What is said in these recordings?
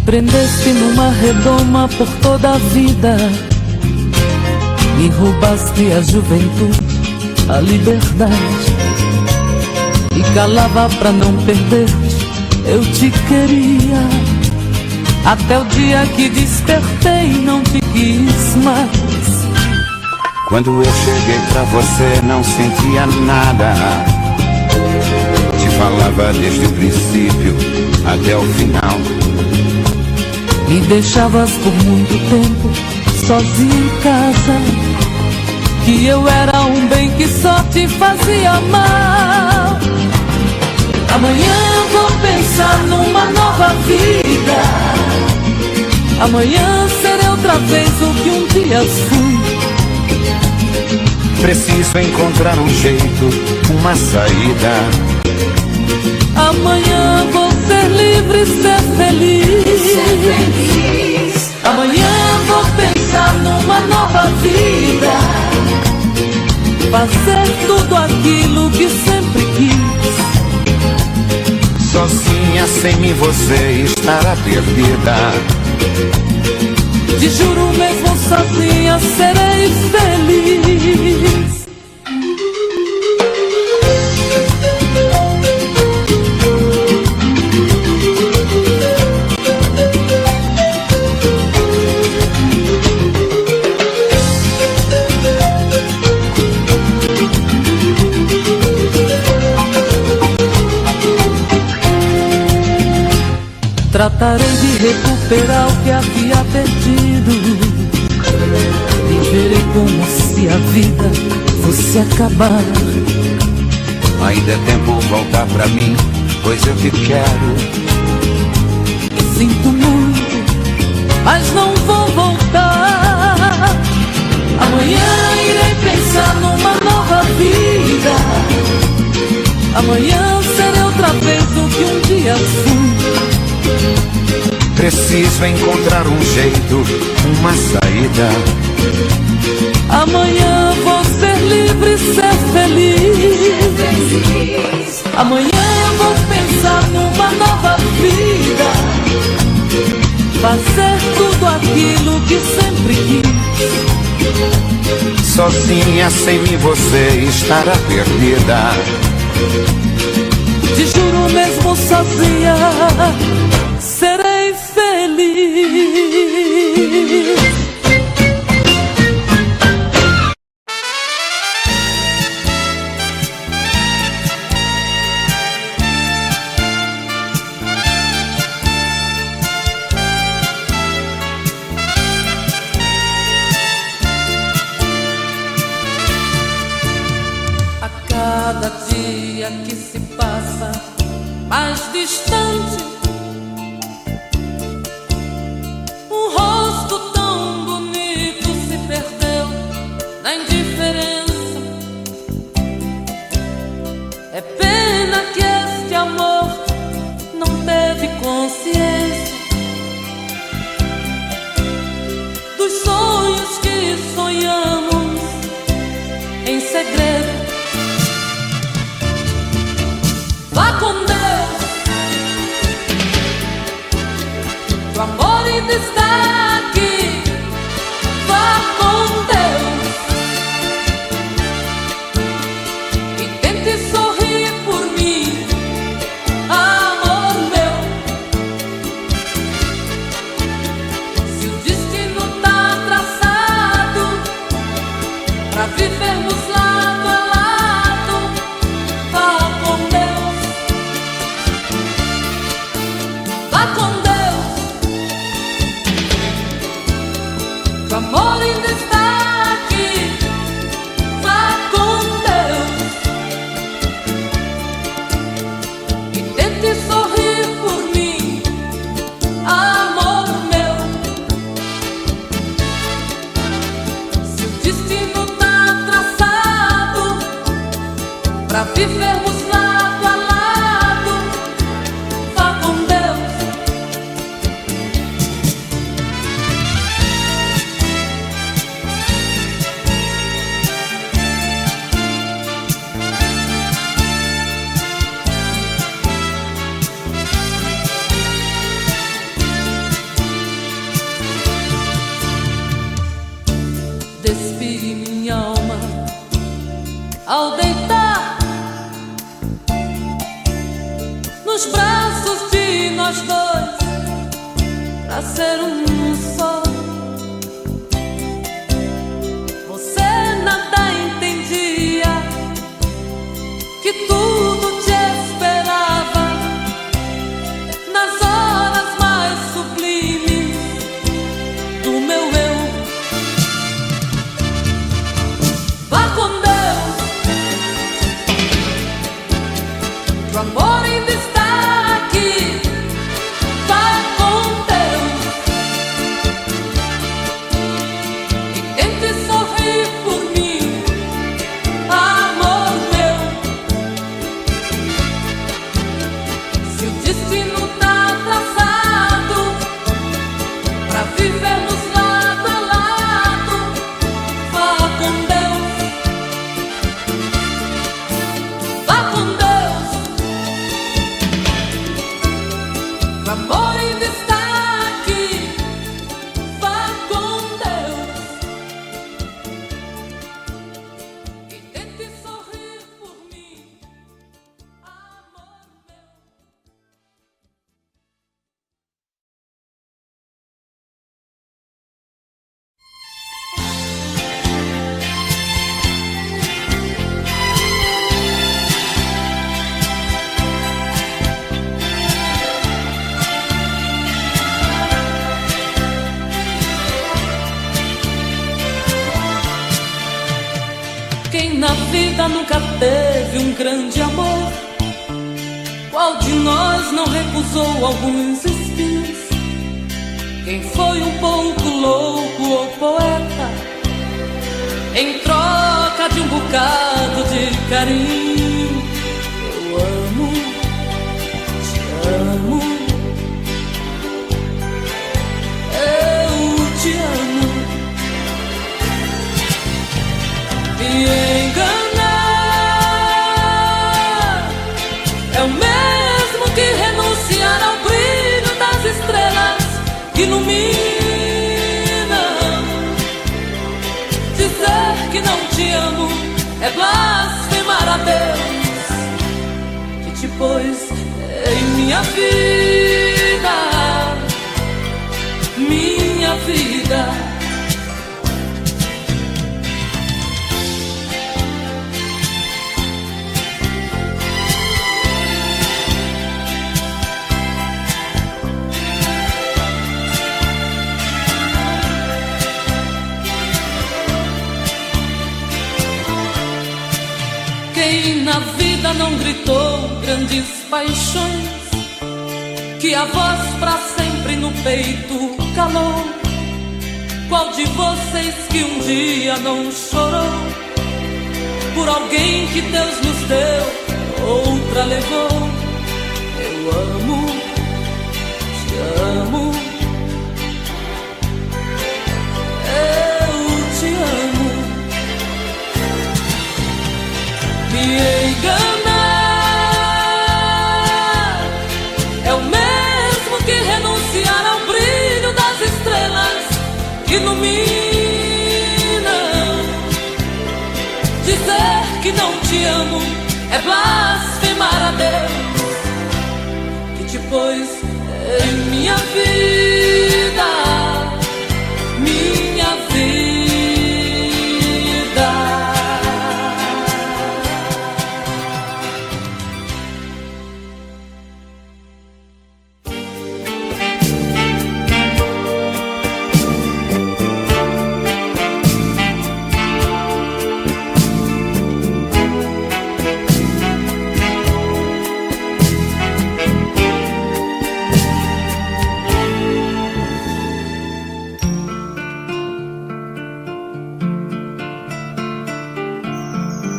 prendeste numa redoma por toda a vida, me roubaste a juventude, a liberdade, e calava pra não perder-te, eu te queria, até o dia que despertei e não te quis mais. Quando eu cheguei pra você não sentia nada, te falava desde o princípio até o final. Me deixavas por muito tempo sozinho em casa, que eu era um bem que só te fazia mal. Amanhã eu vou pensar numa nova vida, amanhã serei outra vez o que um dia fui. Preciso encontrar um jeito, uma saída. Amanhã vou ser livre, ser feliz. Amanhã vou pensar numa nova vida, fazer tudo aquilo que sempre quis. Sozinha, sem mim você estará perdida. Te juro mesmo sozinha serei feliz. Tratarei de recuperar o que havia perdido, viverei como se a vida fosse acabar. Ainda é tempo voltar pra mim, pois eu te quero. Sinto muito, mas não vou voltar. Amanhã irei pensar numa nova vida, amanhã serei outra vez o que um dia fui. Preciso encontrar um jeito, uma saída. Amanhã vou ser livre, ser feliz. Amanhã vou pensar numa nova vida, fazer tudo aquilo que sempre quis. Sozinha, sem mim você estará perdida. Te juro mesmo sozinha serei feliz. A cada dia que se passa mais distante, um rosto tão bonito se perdeu na indiferença. É pena que este amor não teve consciência dos sonhos que sonhamos em segredo. Vá com Deus, o amor ainda está aqui. Vá com Deus e tente sorrir por mim, amor meu. Se o destino tá traçado pra vivermos lado a lado, vá com Deus. Vá com Deus, o amor ainda está aqui. Vá com Deus e tente sorrir por mim, amor meu. Se o destino tá traçado pra vivermos lado a lado, vá com Deus. deitar nos braços de nós dois, pra ser um só. Você nada entendia, que tudo te esperava nas horas mais sublimes do meu eu. Vá com Deus, o amor ainda está aqui. Vá com Deus e tente sorrir por mim, amor meu. Se o destino tá traçado pra vivermos lado a lado, vá com Deus, vá com Deus. O amor ainda está aqui. Vá com Deus e tente sorrir por mim, amor meu. Quem na vida nunca teve um grande amor? Qual de nós não recusou alguns espinhos? Quem foi um pouco louco ou poeta em troca de um bocado de carinho? Eu amo, te amo, eu te amo. Me enganar é o mesmo que renunciar ao brilho das estrelas que iluminam. Dizer que não te amo é blasfemar a Deus, que te pôs em minha vida, minha vida. Quem na vida não gritou grandes paixões, que a voz pra sempre no peito calou? Qual de vocês que um dia não chorou por alguém que Deus nos deu, outra levou? Eu amo, te amo, eu te amo. Me enganar é o mesmo que renunciar ao brilho das estrelas que iluminam. Dizer que não te amo é blasfemar a Deus, que te pôs em minha vida, minha vida.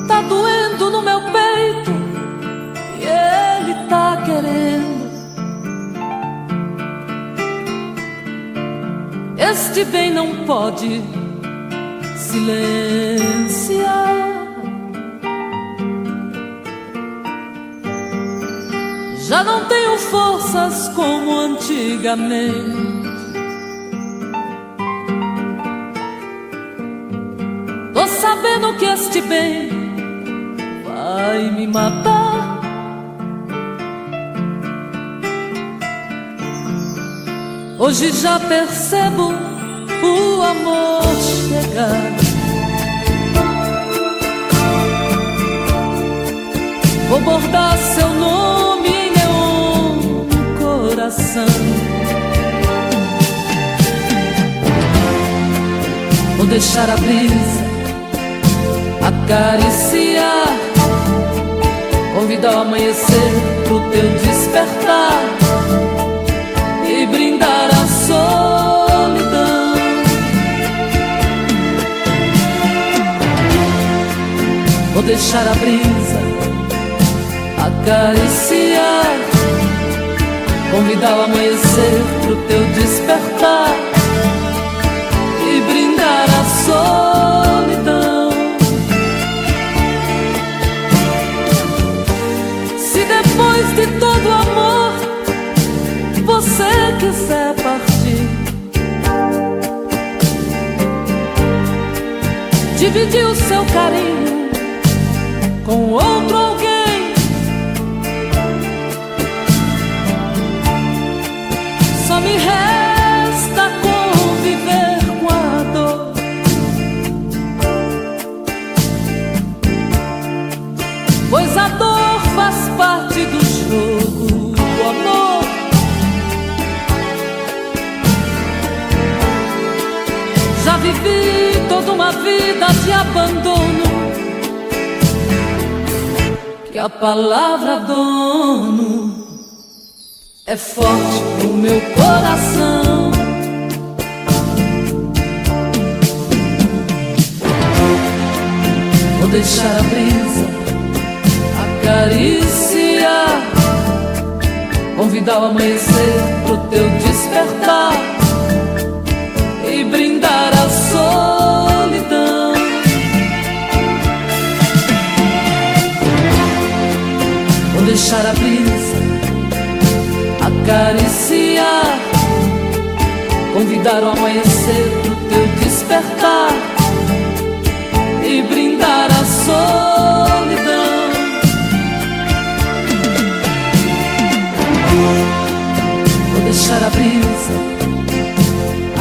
Tá doendo no meu peito e ele tá querendo. Este bem não pode silenciar. Já não tenho forças como antigamente. Tô sabendo que este bem vai me matar. Hoje já percebo o amor chegar. Vou bordar seu nome em neon no coração. Vou deixar a brisa acariciar, convidar o amanhecer pro teu despertar e brindar a solidão. Vou deixar a brisa acariciar, convidar o amanhecer pro teu despertar e brindar a solidão. Se depois de todo amor você quiser partir, dividir o seu carinho com outro alguém, só me resta conviver com a dor. Pois a dor faz parte do jogo do amor. Já vivi toda uma vida de abandono, que a palavra dono é forte no meu coração. Vou deixar a brisa acariciar, convidar o amanhecer pro teu despertar e brindar a solidão. Vou deixar a brisa acariciar, convidar o amanhecer pro teu despertar e brindar a solidão. Vou deixar a brisa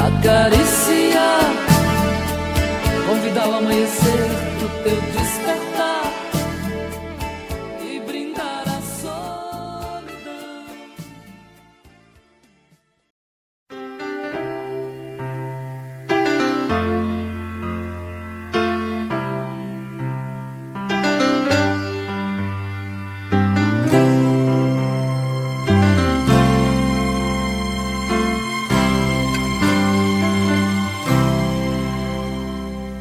acariciar, convidar o amanhecer pro teu despertar e brindar a solidão.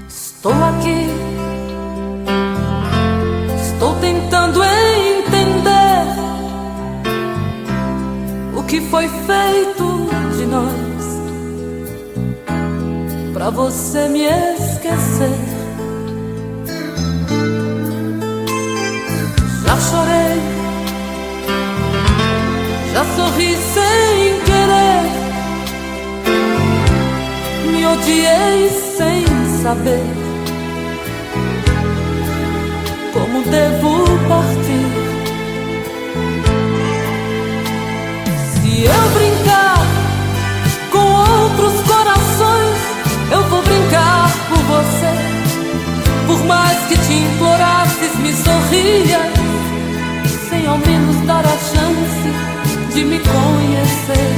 Estou aqui, estou tentando entender o que foi feito de nós pra você me esquecer. Já chorei, já sorri sem querer, me odiei sem saber como devo partir. Se eu brincar com outros corações, eu vou brincar por você. Por mais que te implorasses, me sorrias, sem ao menos dar a chance de me conhecer.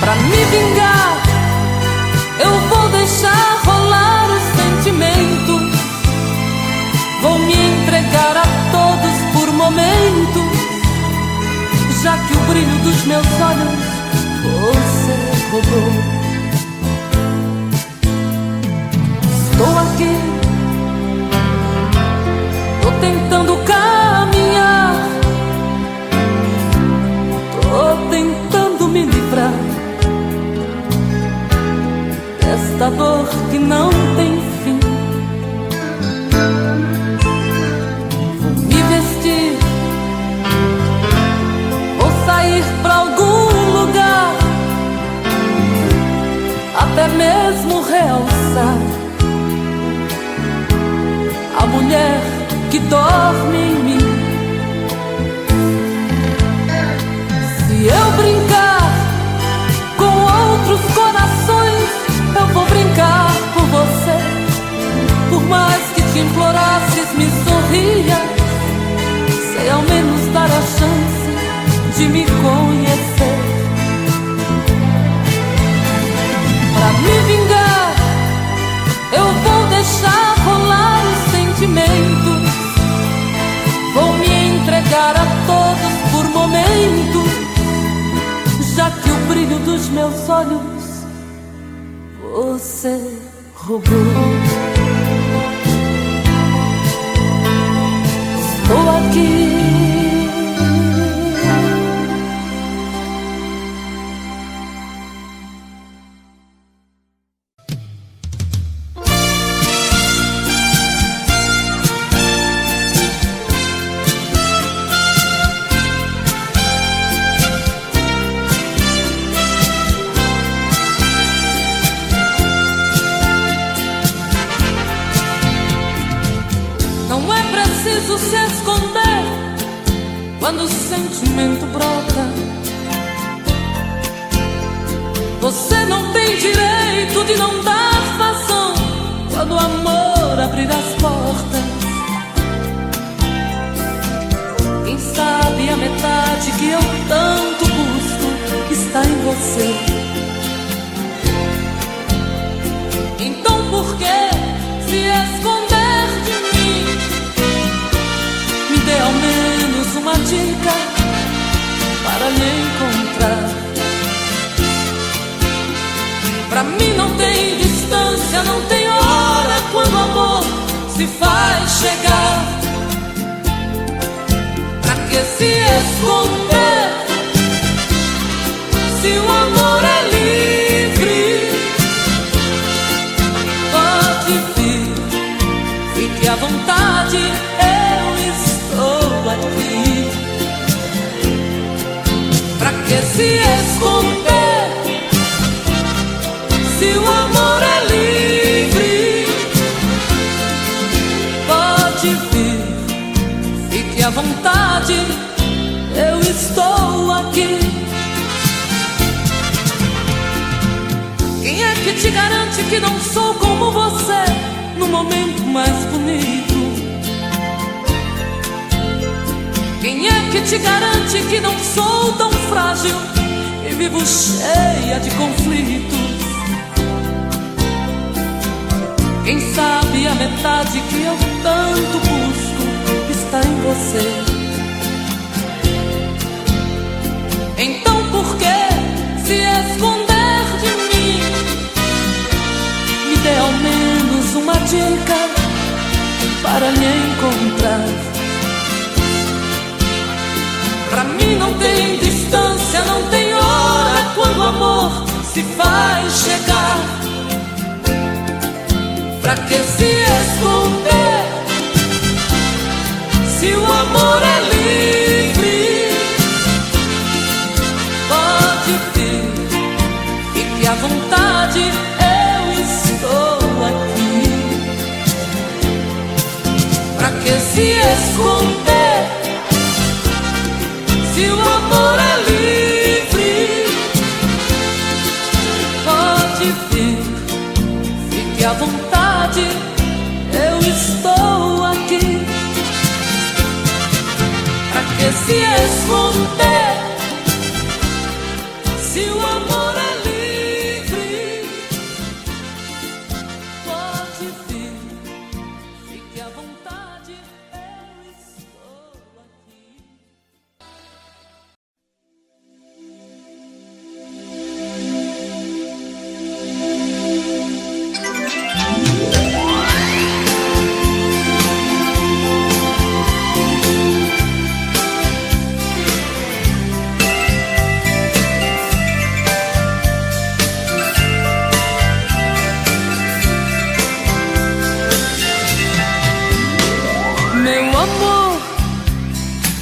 Pra me vingar, eu vou deixar rolar o sentimento. Vou me entregar a todos por momentos, já que o brilho dos meus olhos você roubou. Estou aqui, tô tentando caminhar, tô tentando me livrar desta dor que não tem fim. Vou me vestir, vou sair pra algum lugar, até mesmo realçar a mulher que dorme em mim. Se eu brincar com outros corações, eu vou brincar por você. Por mais que te implorasses, me sorria, sei ao menos dar a chance de me conhecer. Pra me vingar, eu vou deixar rolar os sentimentos. Vou me entregar a todos por momentos, já que o brilho dos meus olhos você roubou. Estou aqui. Se esconder quando o sentimento brota. Você não tem direito de não dar vazão quando o amor abrir as portas. Quem sabe a metade que eu tanto busco está em você. Então por que se esconder de mim? Dê ao menos uma dica para me encontrar. Pra mim não tem distância, não tem hora quando o amor se faz chegar. Pra que se esconder se o amor é livre? Pode vir, fique à vontade, estou aqui. Pra que se esconder se o amor é livre? Pode vir, fique à vontade, eu estou aqui. Quem é que te garante que não sou como você no momento mais bonito? Quem é que te garante que não sou tão frágil e vivo cheia de conflitos? Quem sabe a metade que eu tanto busco está em você. Então por que se esconder de mim? Me dê ao menos uma dica para me encontrar. Pra mim não tem distância, não tem hora quando o amor se faz chegar. Pra que se esconder se o amor é livre? Pode vir, fique à vontade, eu estou aqui. Pra que se esconder se o amor é livre? Pode vir, fique à vontade, eu estou aqui. Pra que se esconder se o amor é livre? Pode vir, fique à vontade, eu estou aqui.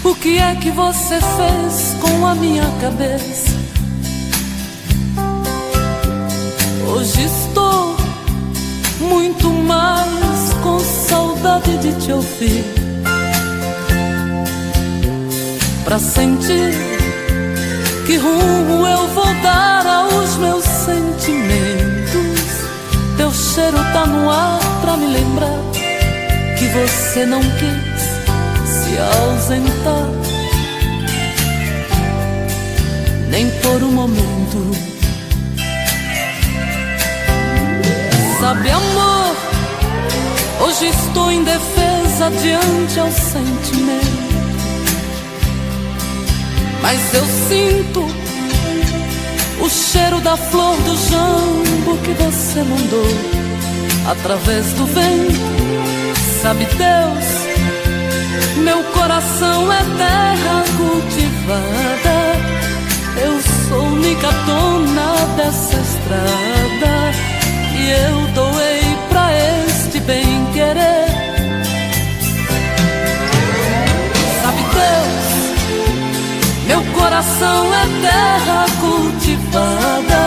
O que é que você fez com a minha cabeça? Hoje estou muito mais com saudade de te ouvir, pra sentir que rumo eu vou dar aos meus sentimentos. Teu cheiro tá no ar pra me lembrar que você não quis se ausentar, nem por um momento. Sabe, amor, hoje estou indefesa diante ao sentimento, mas eu sinto o cheiro da flor do jambo que você mandou através do vento. Sabe, Deus, meu coração é terra cultivada, eu sou única dona dessa estrada, e eu doei pra este bem-querer. Sabe, Deus, meu coração é terra cultivada,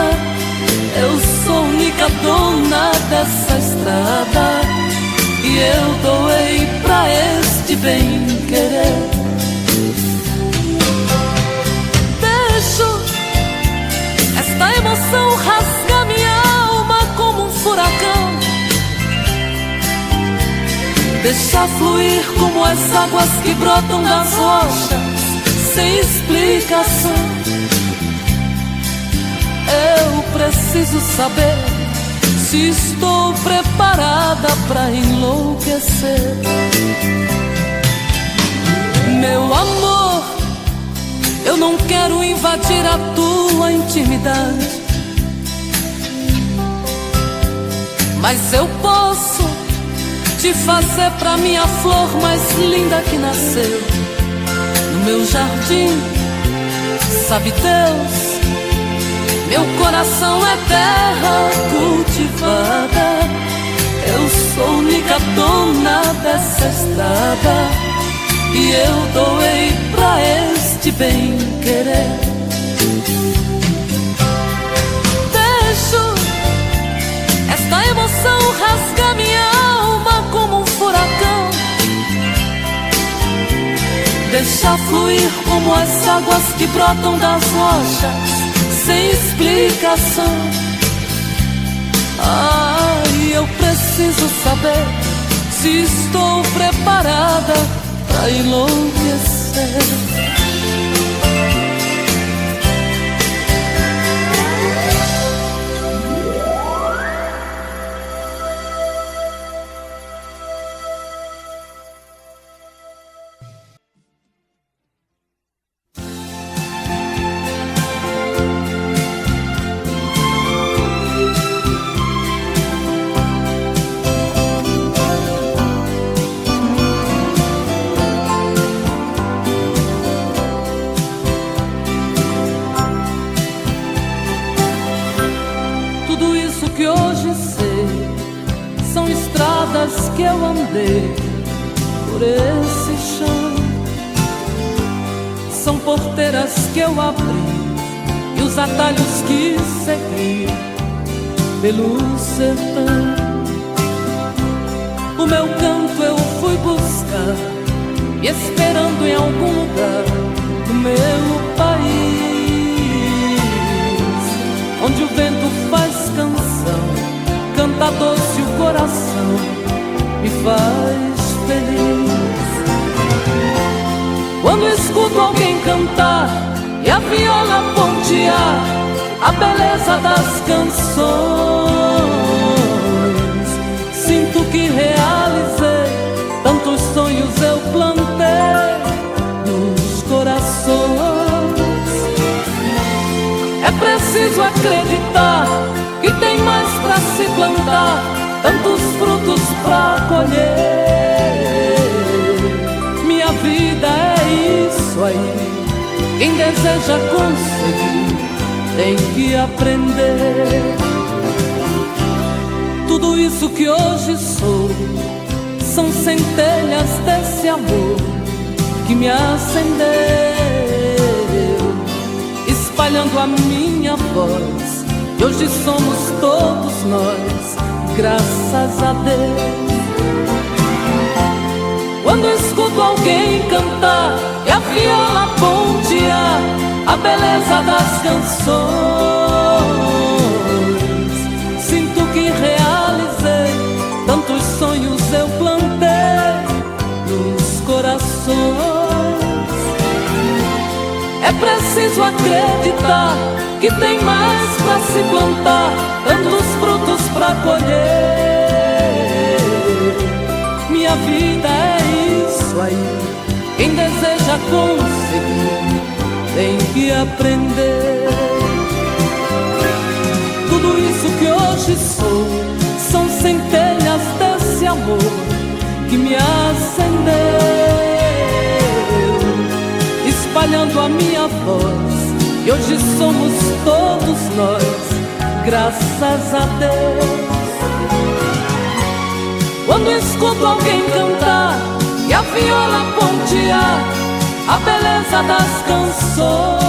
eu sou única dona dessa estrada, e eu doei pra este bem-querer. Deixo esta emoção rasgar minha alma como um furacão, deixar fluir como as águas que brotam das rochas sem explicação. Eu preciso saber se estou preparada pra enlouquecer. Meu amor, eu não quero invadir a tua intimidade, mas eu posso te fazer pra mim a flor mais linda que nasceu no meu jardim. Sabe, Deus, meu coração é terra cultivada, eu sou única dona dessa estrada, e eu doei pra este bem-querer. Deixo esta emoção rasgar minha alma como um furacão, deixar fluir como as águas que brotam das rochas sem explicação. Ai, eu preciso saber se estou preparada pra enlouquecer. Que eu andei por esse chão, são porteiras que eu abri e os atalhos que segui pelo sertão. O meu canto eu fui buscar, e esperando em algum lugar do meu país, onde o vento faz canção, canta doce o coração, me faz feliz. Quando escuto alguém cantar e a viola pontear a beleza das canções, sinto que realizei tantos sonhos eu plantei nos corações. É preciso acreditar que tem mais pra se plantar, tantos frutos pra colher. Minha vida é isso aí, quem deseja conseguir tem que aprender. Tudo isso que hoje sou são centelhas desse amor que me acendeu, espalhando a minha voz. E hoje somos todos nós graças a Deus. Quando escuto alguém cantar e a viola pontear a beleza das canções, sinto que realizei tantos sonhos eu plantei nos corações. É preciso acreditar que tem mais pra se plantar, tantos frutos pra colher. Minha vida é isso aí, quem deseja conseguir tem que aprender. Tudo isso que hoje sou são centelhas desse amor que me acendeu, espalhando a minha voz, e hoje somos todos nós, graças a Deus. Quando escuto alguém cantar e a viola pontear a beleza das canções,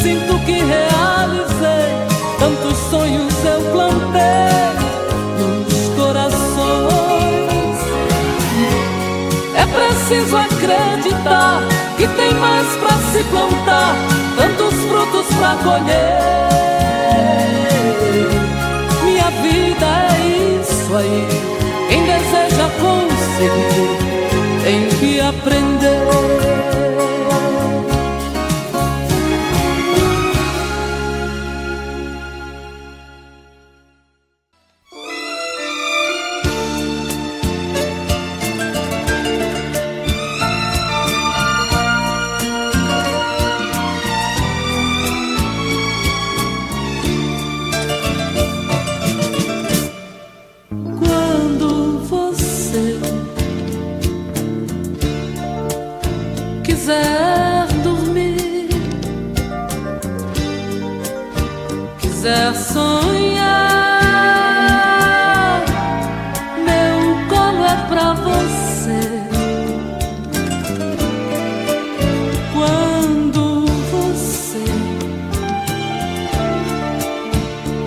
sinto que realizei tantos sonhos eu plantei nos corações. É preciso acreditar que tem mais pra se plantar, tantos frutos pra colher. Minha vida é isso aí, quem deseja conseguir tem que aprender. Quiser dormir, quiser sonhar, meu colo é pra você. Quando você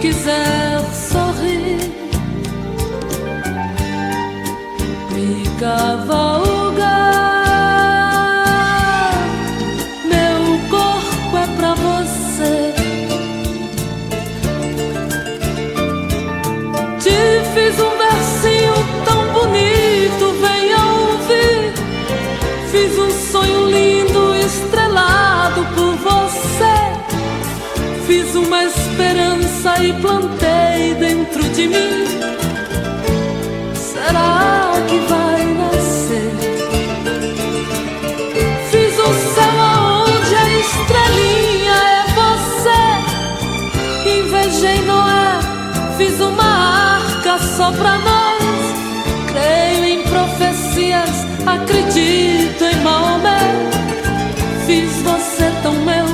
quiser sorrir, me cavalgar, fiz um versinho tão bonito, venha ouvir. Fiz um sonho lindo, estrelado por você. Fiz uma esperança e plantei dentro de mim. Será que vai nascer? Fiz um céu aonde a estrelinha é você. Invejei Noé, fiz uma arca só pra nós. Creio em profecias, acredito em Maomé. Fiz você tão meu,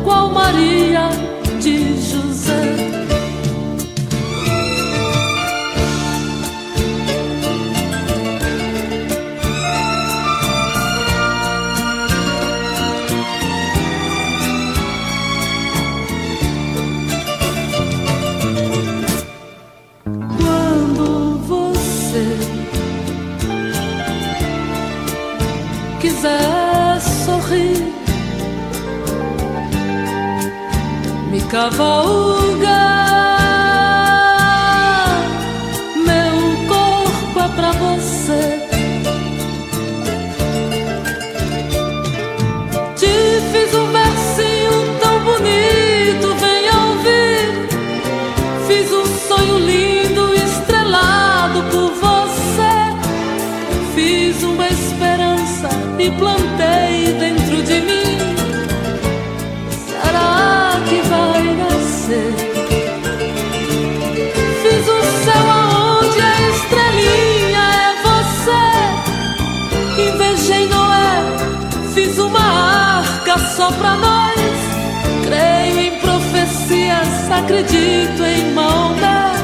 qual Maria de José. Quiser sorrir, me cavalgar, meu corpo é pra você. Te fiz um versinho tão bonito, venha ouvir. Fiz um sonho lindo, estrelado por você. Fiz uma esperança e plantei dentro de mim. Será que vai nascer? Fiz o céu aonde a estrelinha é você. Invejei Noé, fiz uma arca só pra nós. Creio em profecias, acredito em Maomé.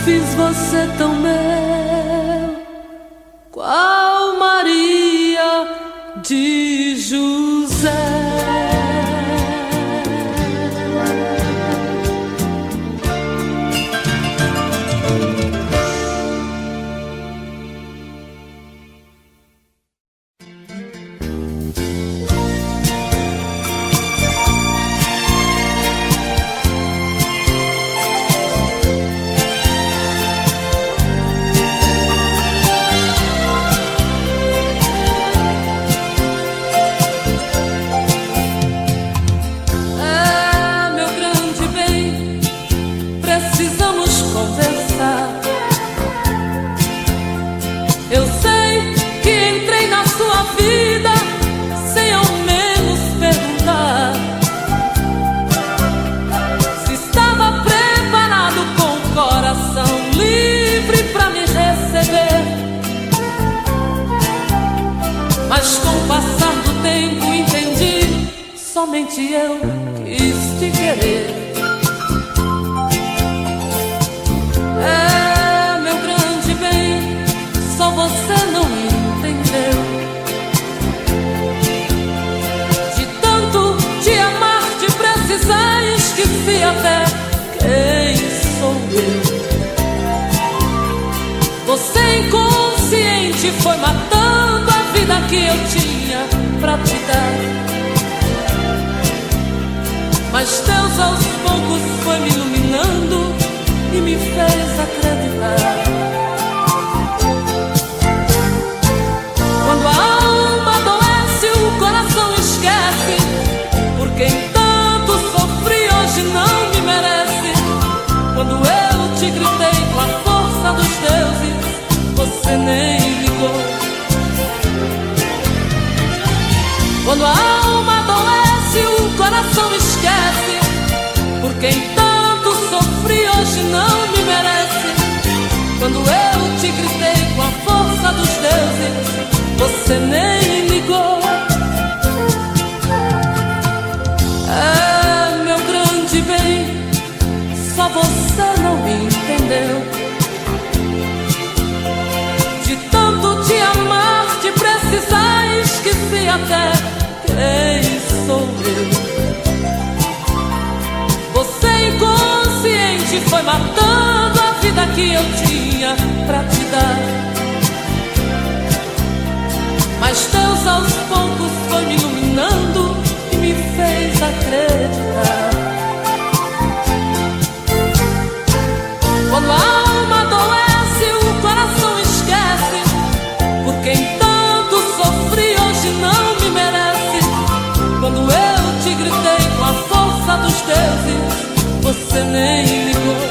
Fiz você tão meu, qual Maria de José. você não entendeu. De tanto te amar, te precisar, esqueci até quem sou eu. Você inconsciente foi matando a vida que eu tinha pra te dar. Mas Deus aos poucos foi me iluminando e me fez acreditar. Quando a alma adoece, o coração esquece. Por quem tanto sofri hoje não me merece. Quando eu te gritei com a força dos deuses, você nem ligou. Quando a alma adoece, o coração esquece. Por quem tanto sofri hoje não me merece. Quando eu te gritei com a força dos deuses, você nem ligou. É, meu grande bem, só você não me entendeu. De tanto te amar, te precisar, esqueci até quem sou eu. Você inconsciente foi matando a vida que eu tinha pra te dar. Mas Deus aos poucos foi me iluminando e me fez acreditar. Quando a alma adoece, o coração esquece. Por quem tanto sofri hoje não me merece. Quando eu te gritei com a força dos deuses, você nem ligou.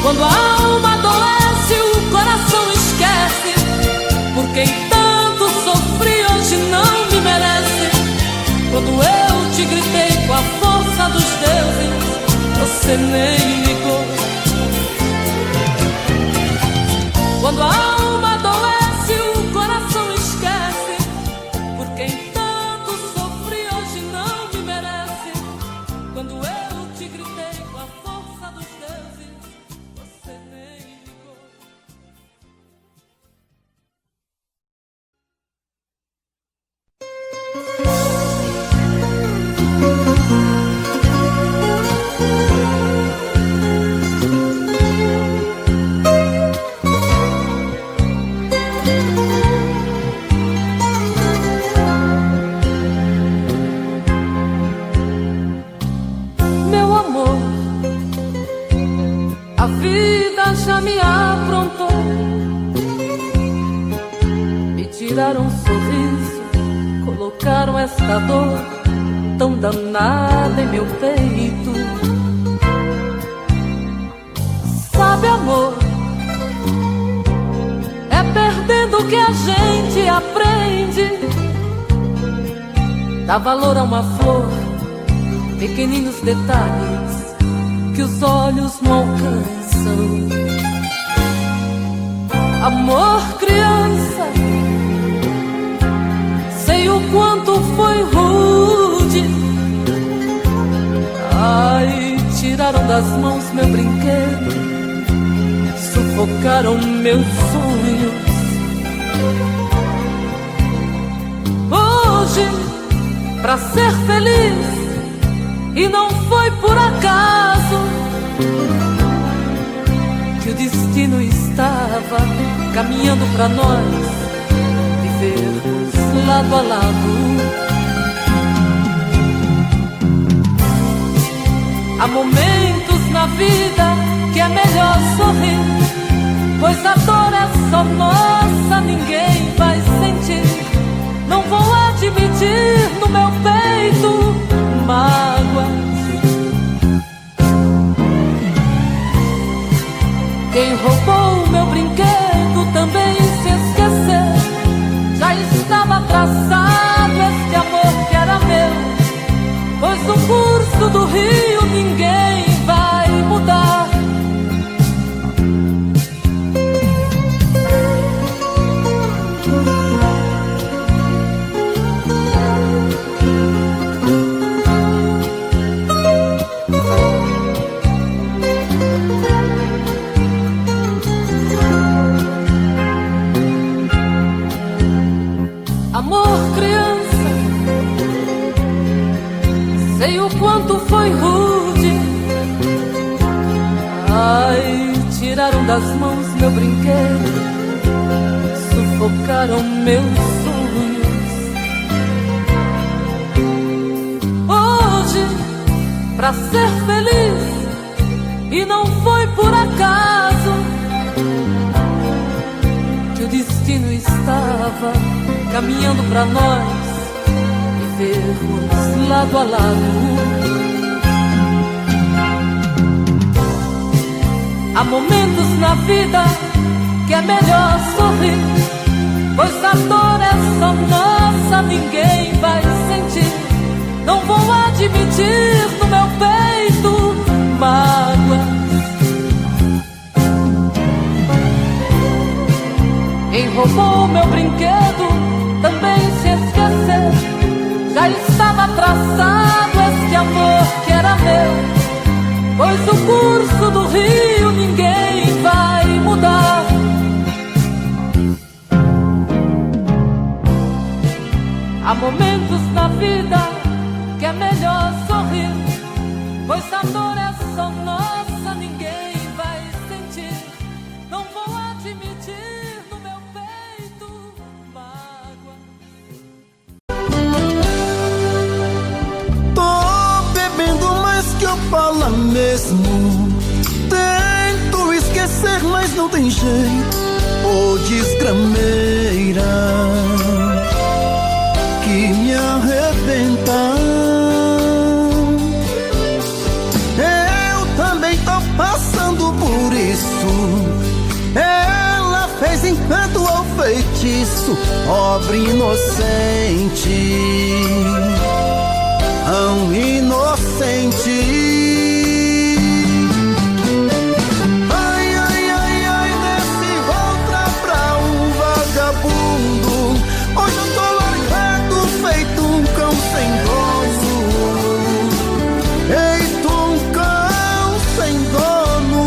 Quando a alma adoece, o coração esquece. Por quem tanto sofri hoje não me merece. Quando eu te gritei com a força dos deuses, você nem ligou. Quando a alma adoece, o coração esquece. Por quem tanto sofri hoje não me merece. Quando eu te gritei com a força dos deuses, você nem ligou. Meu amor, a vida já me aprontou. Me tiraram um sorriso, colocaram esta dor tão danada em meu peito. Sabe, amor, é perdendo que a gente aprende. Dá valor a uma flor, pequeninos detalhes que os olhos não alcançam. Amor, criança, sei o quanto foi rude. Ai, tiraram das mãos meu brinquedo, sufocaram meus sonhos. Hoje, pra ser feliz, e não foi por acaso que o destino estava caminhando pra nós vivermos lado a lado. Há momentos na vida que é melhor sorrir, pois a dor é só nossa, ninguém vai sentir. Não vou admitir no meu peito mágoas. Quem roubou meu brinquedo também se esqueceu. Já estava traçado este amor que era meu, pois o curso do rio ninguém vai mudar. das mãos meu brinquedo, sufocaram meus sonhos. Hoje, pra ser feliz, e não foi por acaso que o destino estava caminhando pra nós vivermos lado a lado. Há momentos na vida que é melhor sorrir, pois a dor é só nossa, ninguém vai sentir. Não vou admitir no meu peito mágoas. Quem roubou meu brinquedo também se esqueceu. Já estava traçado este amor que era meu, pois o curso do rio ninguém vai mudar. Há momentos na vida que é melhor sorrir, pois a dor é só nossa, ninguém vai sentir. Não vou admitir no meu peito mágoa. Tô bebendo mais que eu falo mesmo. Tento esquecer, mas não tem jeito. Ô desgrameira que me arrebenta. Eu também tô passando por isso. Ela fez encanto ao feitiço, pobre inocente, tão inocente. Ai, ai, ai, ai, desse outra pra um vagabundo. Hoje eu tô largado, feito um cão sem dono. Feito um cão sem dono.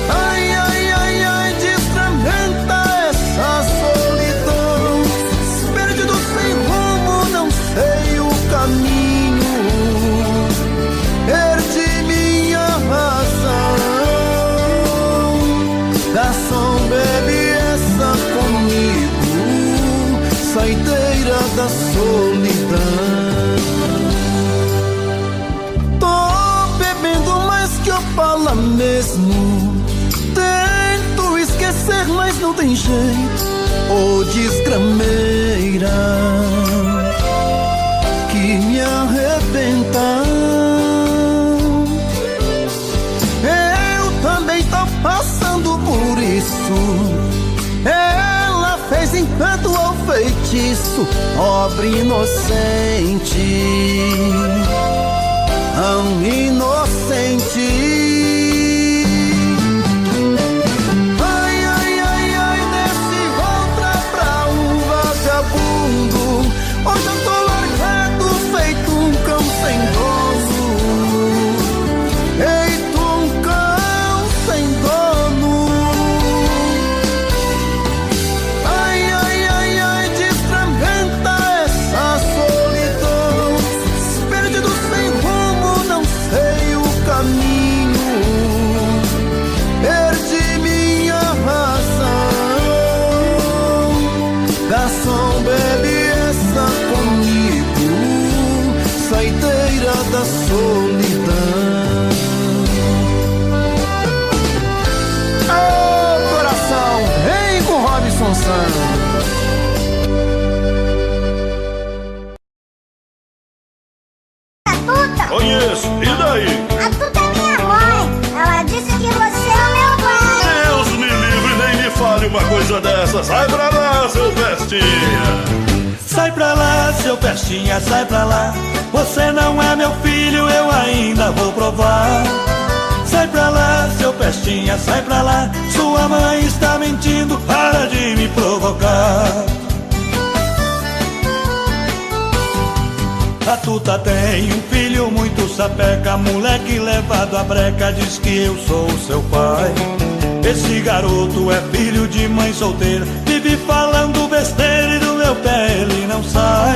Ai, ai, ai, ai, desfragmenta essa solidão. Perdido sem rumo, não sei o caminho. Perdi minha razão. Garçom, bebe essa comigo, saideira da solidão. Tô bebendo mais que eu falo mesmo. Tento esquecer, mas não tem jeito. Ô desgrameira que me arrebenta. Eu também tô passando por isso. Ela fez encanto ao feitiço, pobre inocente, tão inocente. Ai, ai, ai, ai, desse outra pra um vagabundo. Hoje eu tô largado, feito um cão sem dono. Feito um cão sem dono. Ai, ai, ai, ai, desfragmenta essa solidão. Perdido sem rumo, não sei o caminho. Perdi minha razão. Garçom, bebe essa comigo, saideira da solidão. Ô coração, vem com Robson Santos. Tuta? Conheço, e daí? A Tuta é minha mãe. Ela disse que você é o meu pai. Deus me livre, nem me fale uma coisa dessa. Sai pra lá, seu bestinha. Sai pra lá, seu pestinha, sai pra lá. Você não é meu filho, eu ainda vou provar. Sai pra lá, seu pestinha, sai pra lá. Sua mãe está mentindo, para de me provocar. A Tuta tem um filho muito sapeca, moleque levado à breca, diz que eu sou seu pai. Esse garoto é filho de mãe solteira, vive falando besteira e do meu pé ele não sai.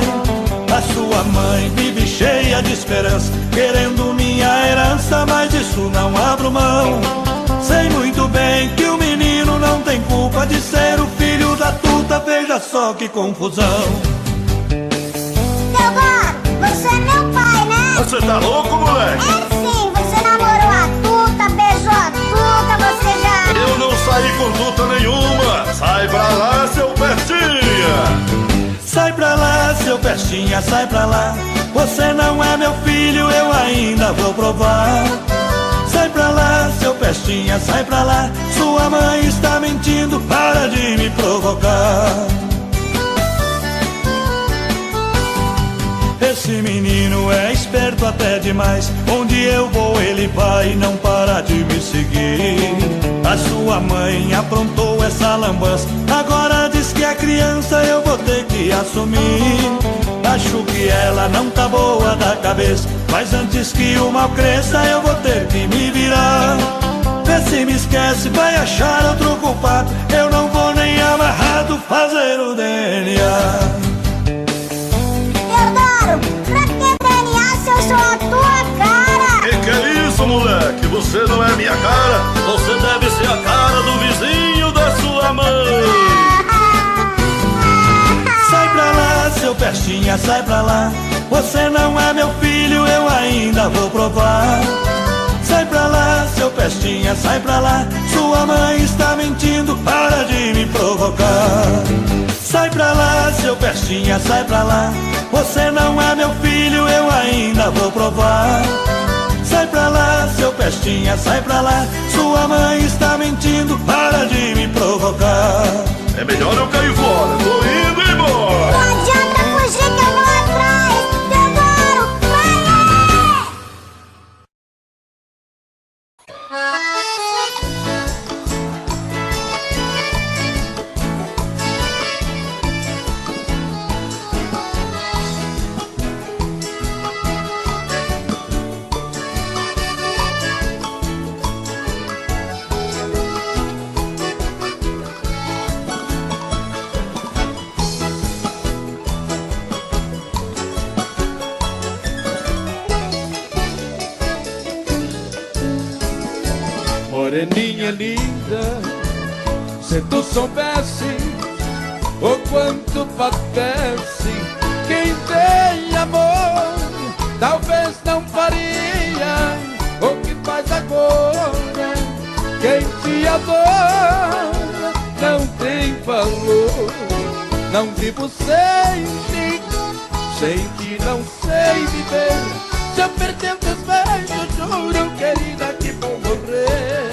A sua mãe vive cheia de esperança, querendo minha herança, mas disso não abro mão. Sei muito bem que o menino não tem culpa de ser o filho da tuta, veja só que confusão. Teodoro, você é meu pai, né? Você tá louco, moleque? É sim, você namorou a tuta, beijou a tuta, você já... Eu não saí com tuta nenhuma. Sai pra lá, seu Pestinha. Sai pra lá, seu Pestinha, sai pra lá. Você não é meu filho, eu ainda vou provar. Sai pra lá, seu Pestinha, sai pra lá. Sua mãe está mentindo, para de me provocar. Esse menino é esperto até demais. Onde eu vou ele vai e não para de me seguir. A sua mãe aprontou essa lambança, agora diz que é criança, eu vou ter que assumir. Acho que ela não tá boa da cabeça, mas antes que o mal cresça eu vou ter que me virar. Vê se me esquece, vai achar outro culpado, eu não vou nem amarrado fazer o DNA. Teodoro, pra que DNA se eu sou a tua cara? Que é isso, moleque? Você não é minha cara. Você deve ser a cara do vizinho da sua mãe. Sai pra lá, seu Pestinha, sai pra lá. Você não é meu filho, eu ainda vou provar. Sai pra lá, seu Pestinha, sai pra lá. Sua mãe está mentindo, para de me provocar. Sai pra lá, seu Pestinha, sai pra lá. Você não é meu filho, eu ainda vou provar. Sai pra lá, seu Pestinha, sai pra lá. Sua mãe está mentindo, para de me provocar. É melhor eu cair fora, tô indo embora. Não adianta fugir que eu vou atrás. Teodoro, vai! Moreninha linda, se tu soubesse o quanto padece quem tem amor, talvez não faria o que faz agora. Quem te adora não tem valor. Não vivo sem ti não sei viver. Se eu perder teus beijos, juro, querida, que vou morrer.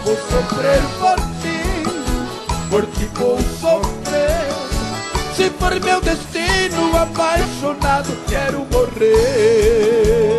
Vou sofrer por ti vou sofrer. Se for meu destino, apaixonado, quero morrer.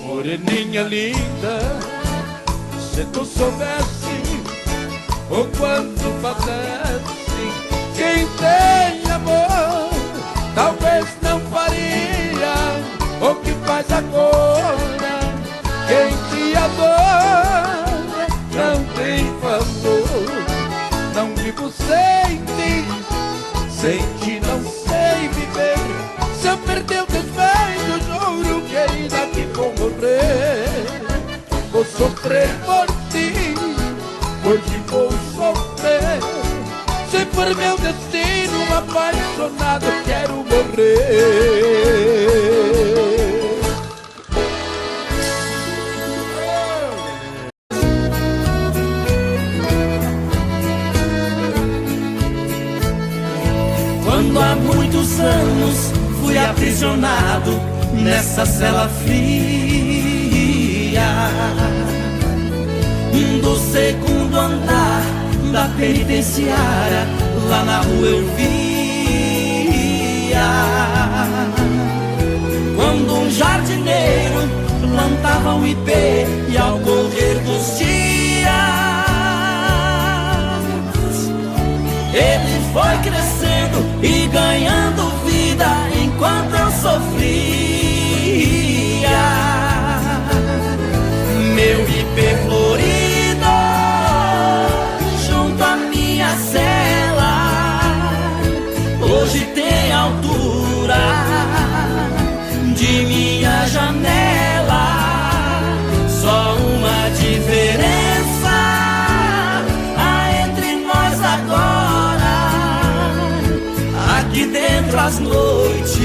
Moreninha linda, se tu soubesse o quanto padece quem tem amor, talvez não faria o que faz agora. Quem te adora não tem valor. Não vivo sem ti não sei viver. Se eu perder os teus beijos, juro, querida, que vou morrer. Vou sofrer por ti vou sofrer. Se for meu destino, apaixonado, quero morrer. Quando há muitos anos fui aprisionado nessa cela fria do segundo andar da penitenciária, lá na rua eu via Quando um jardineiro plantava um ipê e ao correr dos dias ele foi crescendo e ganhando vida enquanto eu sofria. Meu ipê florido junto à minha cela hoje tem altura de minha janela. Só uma diferença há entre nós agora: aqui dentro as noites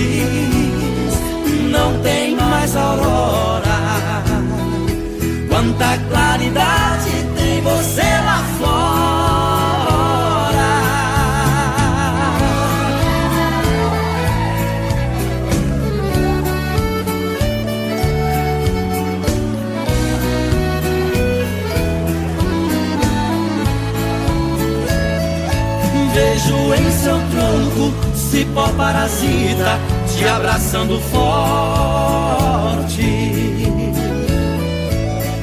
não tem mais aurora. Quanta claridade tem você lá fora. Vejo em seu tronco cipó parasita te abraçando forte.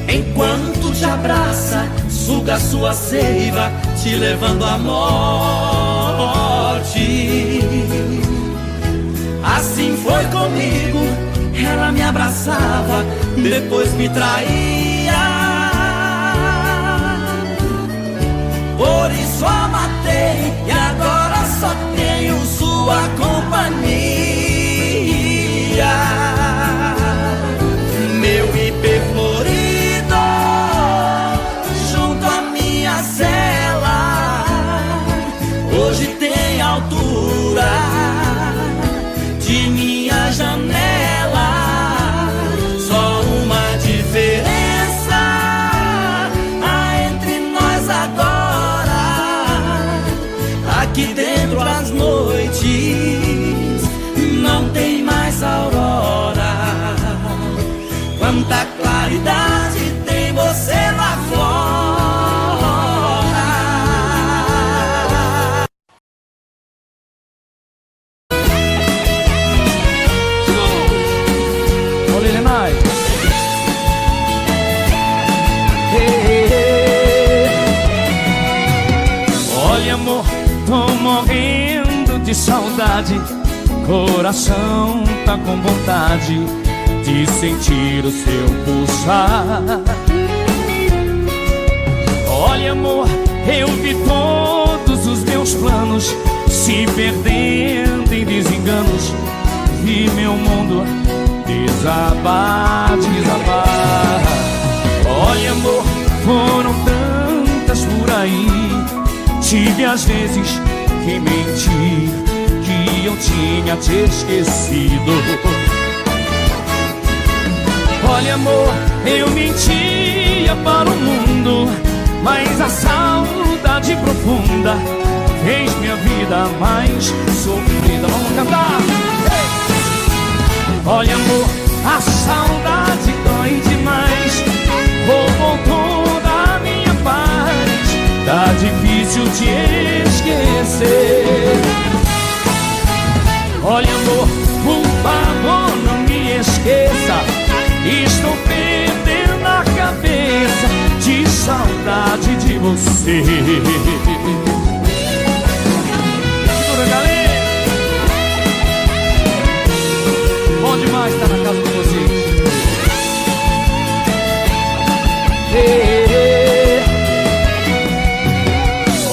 Enquanto te abraça, suga sua seiva, te levando à morte. Assim foi comigo, ela me abraçava, depois me traía. Por isso a matei e agora só tenho sua companhia. Meu ipê florido junto à minha cela hoje tem altura de minha janela. Só uma diferença há entre nós agora: aqui dentro as noites não tem mais aurora. Quanta claridade tem você lá fora. Olha ele mais. Olha amor, tô morrendo de saudade. Coração tá com vontade de sentir o seu pulsar. Olha amor, eu vi todos os meus planos se perdendo em desenganos. Vi meu mundo desabar, desabar. Olha amor, foram tantas por aí. Tive às vezes que mentir, que eu tinha te esquecido. Olha amor, eu mentia para o mundo, mas a saudade profunda fez minha vida mais sofrida. Vamos cantar! Olha amor, a saudade dói demais, roubou toda a minha paz. Tá difícil te esquecer. Olha amor, por favor não me esqueça. Estou perdendo a cabeça de saudade de você. Segura, galera. Bom demais estar na casa de vocês.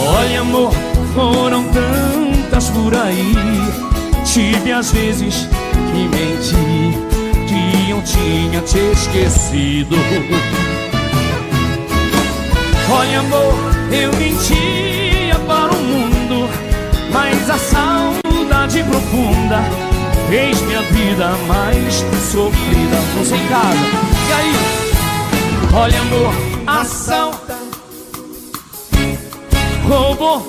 Olha amor, foram tantas por aí. Tive às vezes que mentir, que eu tinha te esquecido. Olha amor, eu mentia para o mundo, mas a saudade profunda fez minha vida mais sofrida. Você em casa, e aí? Olha amor, a saudade roubou.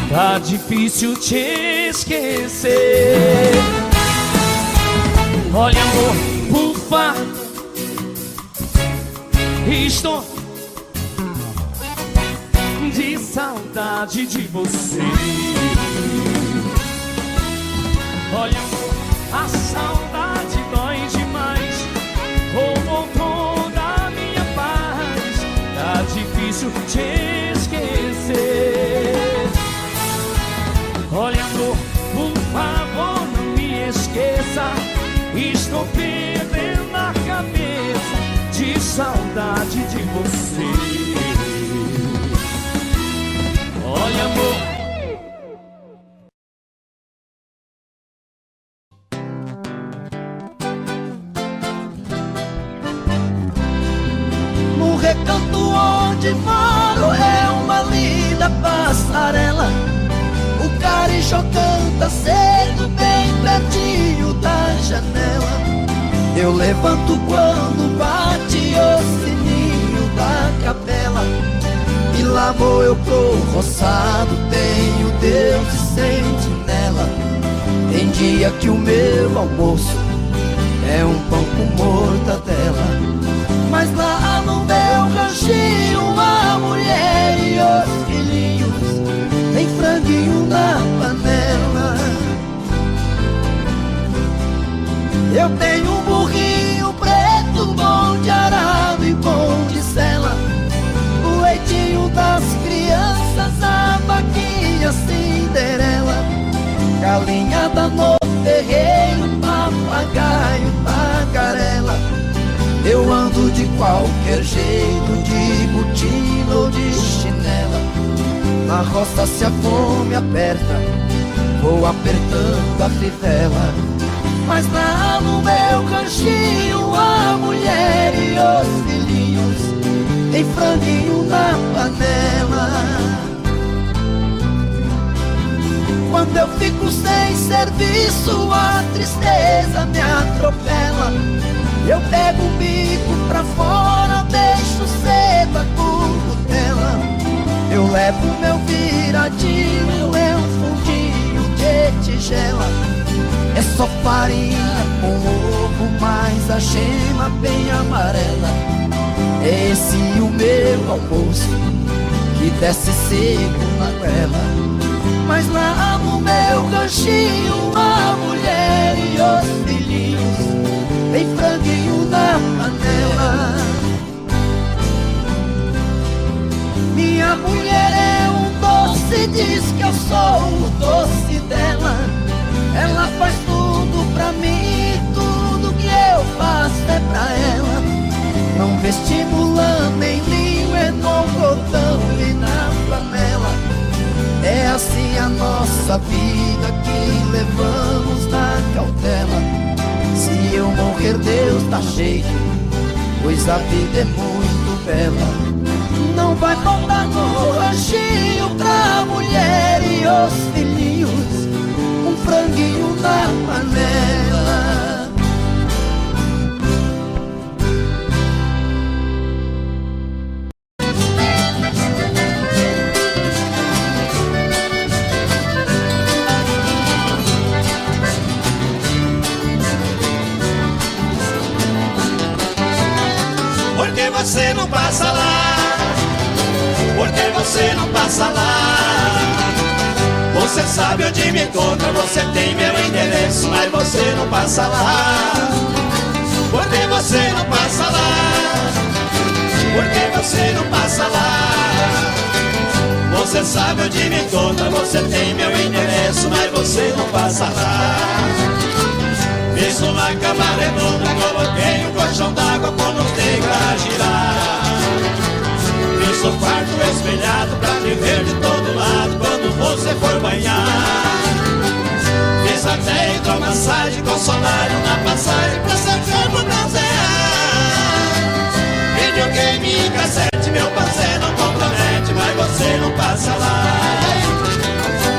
Tá difícil te esquecer. Olha amor, por favor, estou de saudade de você. Olha, amor, a saudade dói demais, roubou toda a minha paz. Tá difícil te esquecer. Olha, amor, por favor, não me esqueça. Estou perdendo a cabeça de saudade de você. Olha, amor. No recanto onde moro é uma linda passarela. O carijó canta cedo bem pertinho da janela. Eu levanto quando bate o sininho da capela. E lá vou eu pro roçado, tenho Deus e sentinela. Tem dia que o meu almoço é um pão com mortadela. Mas lá no meu ranchinho a mulher e os filhinhos tem franguinho na panela. Eu tenho um burrinho preto, bom de arado e bom de sela. O leitinho das crianças, a vaquinha Cinderela. Galinhada no terreiro, papagaio, tagarela. Eu ando de qualquer jeito, de botina ou de chinela. Na roça se a fome aperta, vou apertando a fivela. Mas lá no meu ranchinho a mulher e os filhinhos tem franguinho na panela. Quando eu fico sem serviço a tristeza me atropela. Eu pego o bico pra fora, deixo cedo a currutela. Eu levo meu viradinho, é um fundinho de tigela. É só farinha com ovo, mas a gema bem amarela. É esse o meu almoço, que desce seco na goela. Mas lá no meu ranchinho a mulher e os filhinhos tem franguinho na panela. Minha mulher é um doce, diz que eu sou o doce dela. Ela faz tudo pra mim, tudo que eu faço é pra ela. Não vestibulando nem linho, é no botão e na flanela. É assim a nossa vida que levamos na cautela. Se eu morrer Deus dá jeito, pois a vida é muito bela. Não vai faltar no ranchinho pra mulher e os filhinhos um franguinho na panela. Por que você não passa lá? Por que você não passa lá? Você sabe onde me encontra, você tem meu endereço, mas você não passa lá. Por que você não passa lá? Por que você não passa lá? Você sabe onde me encontra, você tem meu endereço, mas você não passa lá. Fiz uma cama redonda, coloquei um colchão d'água com os dedos a girar. Fiz o quarto espelhado pra te ver de todo lado quando você for banhar. Fiz até hidromassagem com solário na passagem pra seu corpo bronzear. Videogame e cassete, meu parceiro não compromete, mas você não passa lá.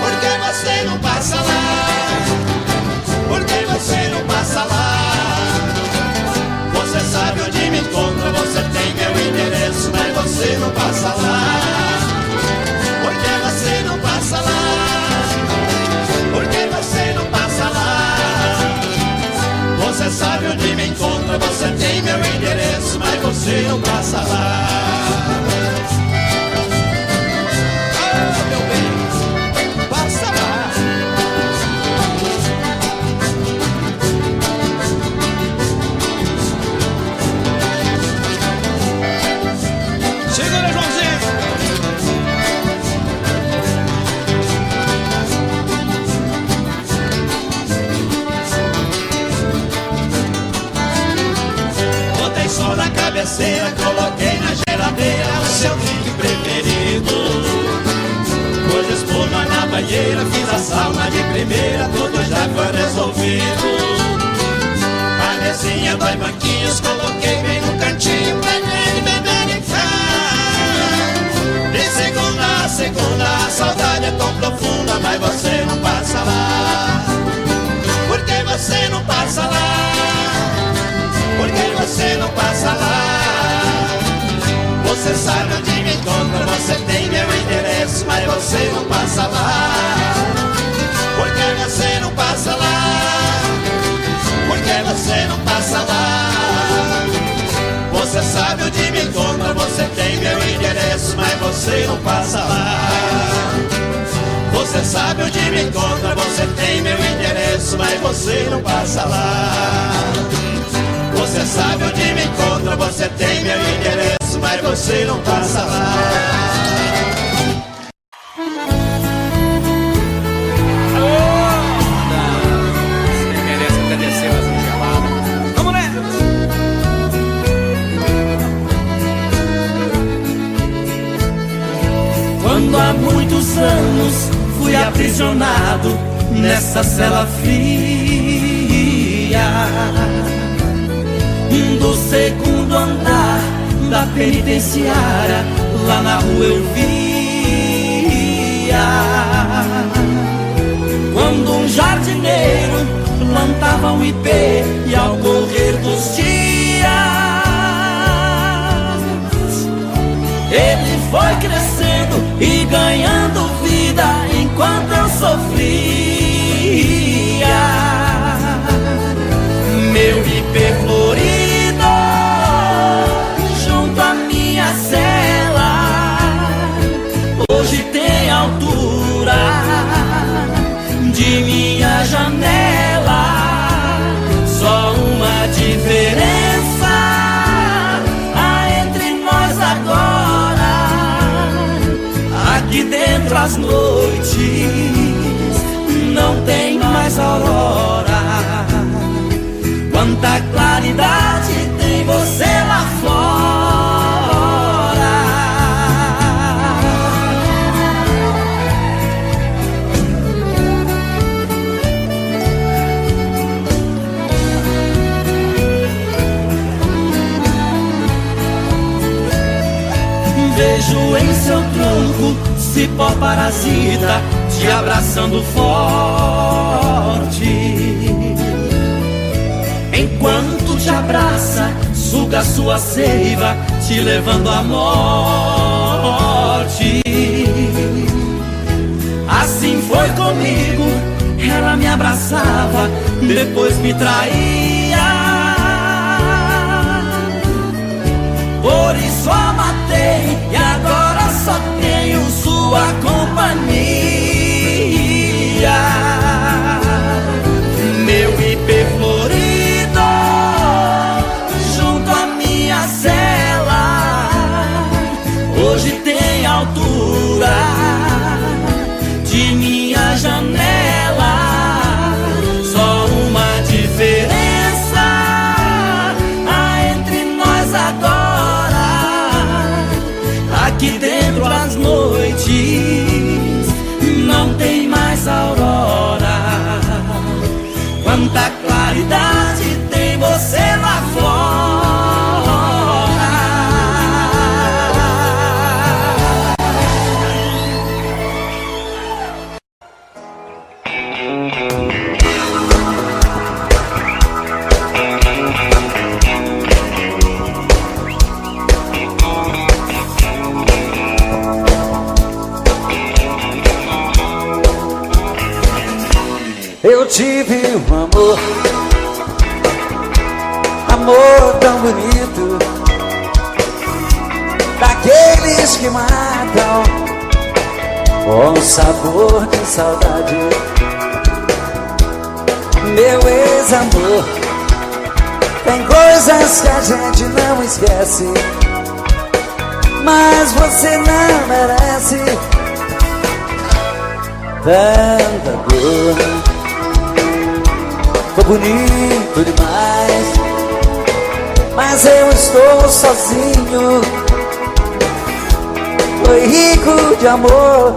Por que você não passa lá? Por que você não passa lá? Você sabe onde me encontra, você tem meu endereço, mas você não passa lá. Por que você não passa lá? Por que você não passa lá? Você sabe onde me encontra, você tem meu endereço, mas você não passa lá. Ah, meu bem, passa lá. cabeceira, coloquei na geladeira o seu drink preferido. Pus espuma na banheira, fiz a sauna de primeira, tudo já foi resolvido. A mesinha, 2 banquinhos, coloquei bem no cantinho pra ele beber e ficar. De segunda a segunda, a saudade é tão profunda, mas você não passa lá. Por que você não passa lá? Por que você não passa lá? Você sabe onde me encontra, você tem meu endereço, mas você não passa lá. Por que você não passa lá? Por que você não passa lá? Você sabe onde me encontra, você tem meu endereço, mas você não passa lá. Você sabe onde me encontra, você tem meu endereço, mas você não passa lá. Você sabe onde me encontra, você tem meu endereço, mas você não passa lá. Você merece até descer mais uma gelada. Vamos nessa! Quando há muitos anos fui aprisionado nessa cela fria do segundo andar da penitenciária, lá na rua eu via quando um jardineiro plantava um ipê e ao correr dos dias ele foi crescendo e ganhando vida enquanto eu sofria. Meu ipê florido junto à minha cela hoje tem altura de minha janela. Só uma diferença há entre nós agora: aqui dentro as noites não tem mais aurora. Quanta claridade tem você lá fora. Vejo em seu tronco cipó parasita te abraçando forte. Enquanto te abraça, suga sua seiva, te levando à morte. Assim foi comigo, ela me abraçava, depois me traía. Por isso a matei e agora só tenho sua companhia. Meu ipê florido junto à minha cela hoje tem altura de minha janela. Só uma diferença há entre nós agora: aqui dentro as noites não tem mais aurora. Quanta claridade tem você lá fora. Eu tive um amor tão bonito, daqueles que matam com sabor de saudade. Meu ex-amor, tem coisas que a gente não esquece, mas você não merece tanta dor. Foi bonito demais mas eu estou sozinho. Foi rico de amor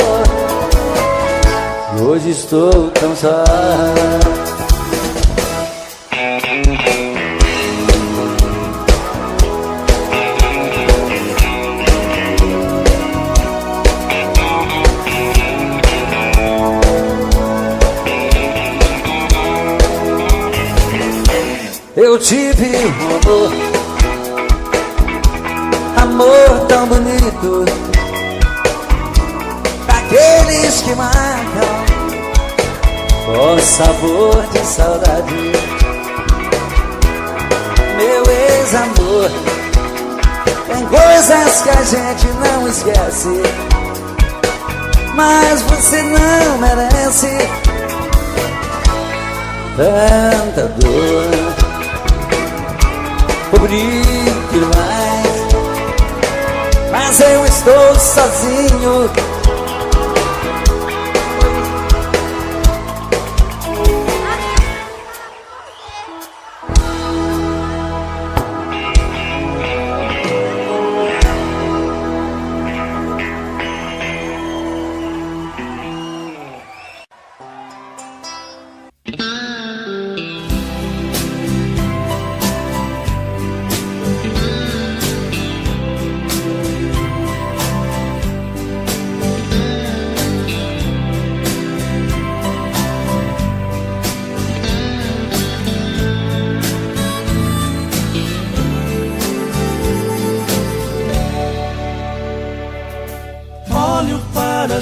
e hoje estou tão só. Eu tive um amor tão bonito, aqueles que marcam com sabor de saudade. Meu ex-amor, tem coisas que a gente não esquece, mas você não merece tanta dor. Bonito demais, mas eu estou sozinho.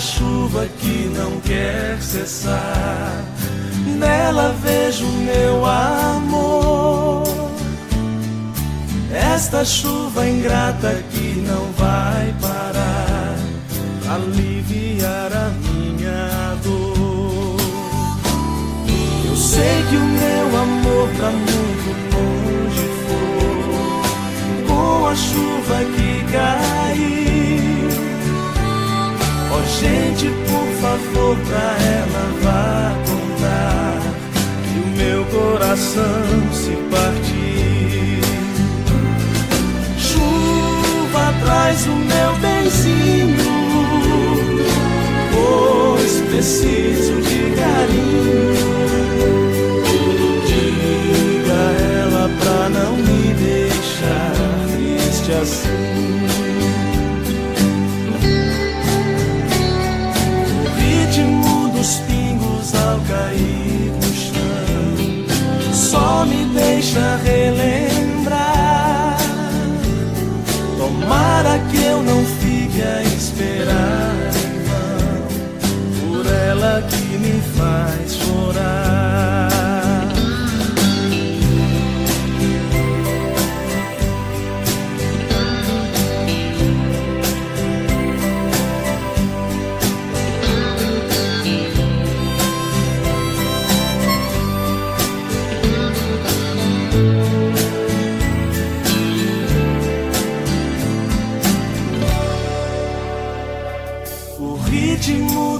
Chuva que não quer cessar, nela vejo meu amor. Esta chuva ingrata que não vai parar, aliviar a minha dor. Eu sei que o meu amor pra muito longe foi, com a chuva que caiu. Oh, gente, por favor, pra ela vá contar que o meu coração se partiu. Chuva, traz o meu benzinho, pois preciso de carinho. Diga a ela pra não me deixar triste assim. Os pingos ao cair no chão só me deixa relembrar. Tomara que eu não fique a esperar em vão por ela que me faz chorar.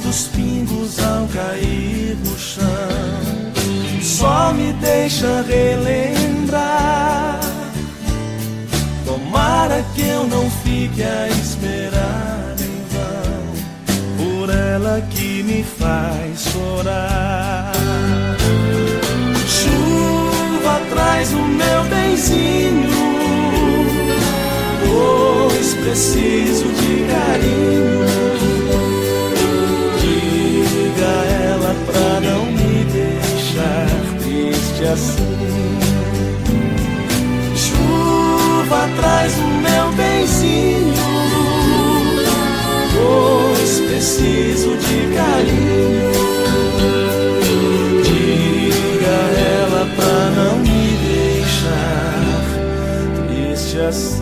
Dos pingos ao cair no chão só me deixa relembrar. Tomara que eu não fique a esperar em vão por ela que me faz chorar. Chuva, traz o meu benzinho, pois preciso de carinho. Diga a ela pra não me deixar triste assim. Chuva, traz o meu benzinho, pois preciso de carinho. Diga a ela pra não me deixar triste assim.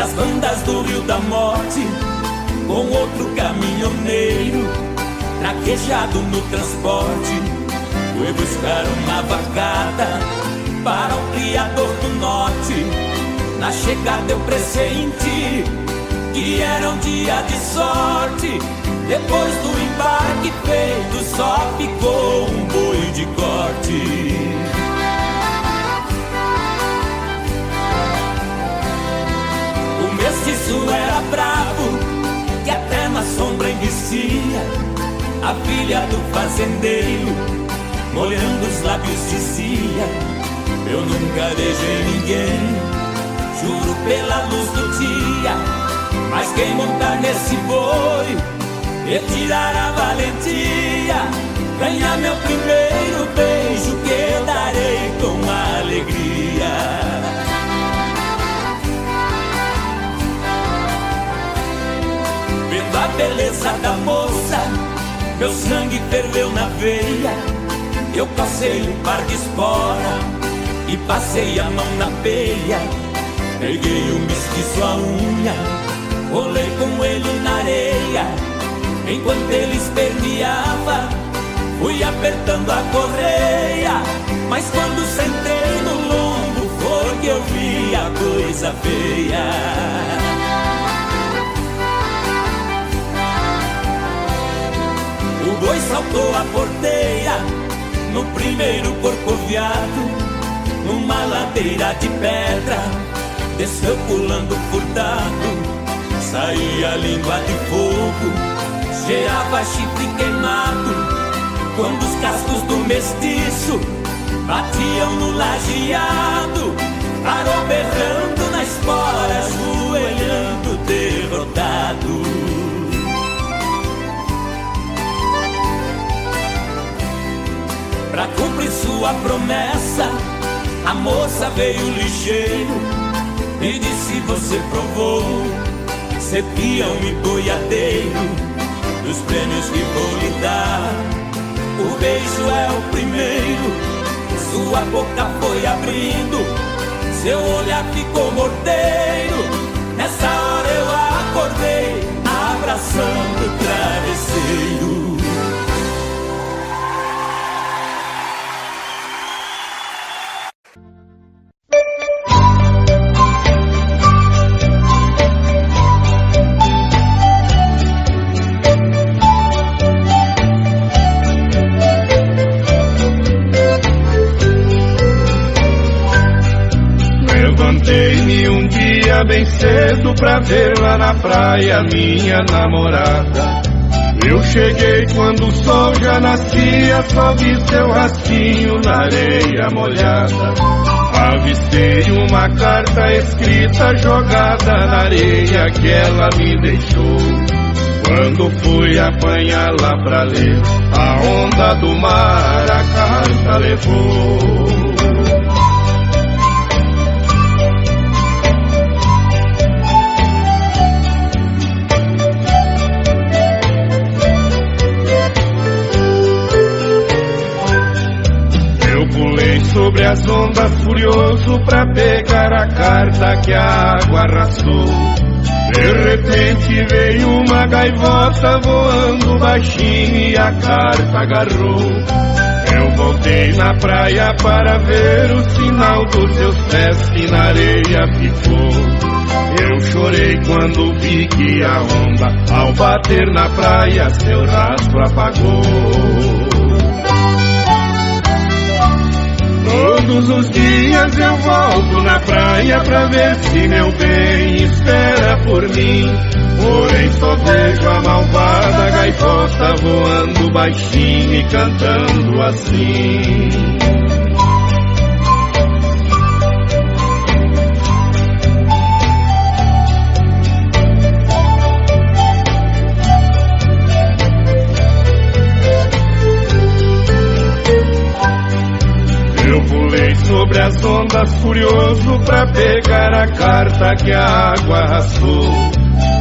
das bandas do Rio da Morte, com outro caminhoneiro traquejado no transporte. Fui buscar uma vacada para o criador do norte. Na chegada eu pressenti que era um dia de sorte. Depois do embarque feito, só ficou um boi de corte. O mestiço era bravo, que até na sombra envicia. A filha do fazendeiro, molhando os lábios, dizia: eu nunca beijei ninguém, juro pela luz do dia. Mas quem montar nesse boi e tirar a valentia, ganhar meu primeiro beijo, que eu darei com alegria. Vendo a beleza da moça, meu sangue ferveu na veia. Eu passei um par de espora e passei a mão na peia. Peguei o mestiço à unha, rolei com ele na areia. Enquanto ele esperneava, fui apertando a correia. Mas quando sentei no lombo, foi que eu vi a coisa feia. O boi saltou a porteira no primeiro corcoviado, numa ladeira de pedra, desceu pulando furtado. Saía língua de fogo, cheirava chifre queimado. Quando os cascos do mestiço batiam no lajeado, parou berrando na espora, ajoelhando derrotado. Pra cumprir sua promessa, a moça veio ligeiro e disse: você provou ser peão e boiadeiro, dos prêmios que vou lhe dar, o beijo é o primeiro. Sua boca foi abrindo, seu olhar ficou morteiro. Nessa hora eu acordei, abraçando o travesseiro. Levantei-me um dia bem cedo pra ver lá na praia minha namorada. Eu cheguei quando o sol já nascia, só vi seu rastinho na areia molhada. Avistei uma carta escrita jogada na areia que ela me deixou. Quando fui apanhá-la pra ler, a onda do mar a carta levou. Sobre as ondas furioso pra pegar a carta que a água arrastou. De repente veio uma gaivota voando baixinho e a carta agarrou. Eu voltei na praia para ver o sinal dos seus pés que na areia ficou. Eu chorei quando vi que a onda, ao bater na praia, seu rastro apagou. Todos os dias eu volto na praia pra ver se meu bem espera por mim. Porém só vejo a malvada gaivota voando baixinho e cantando assim. Sobre as ondas furioso pra pegar a carta que a água arrastou.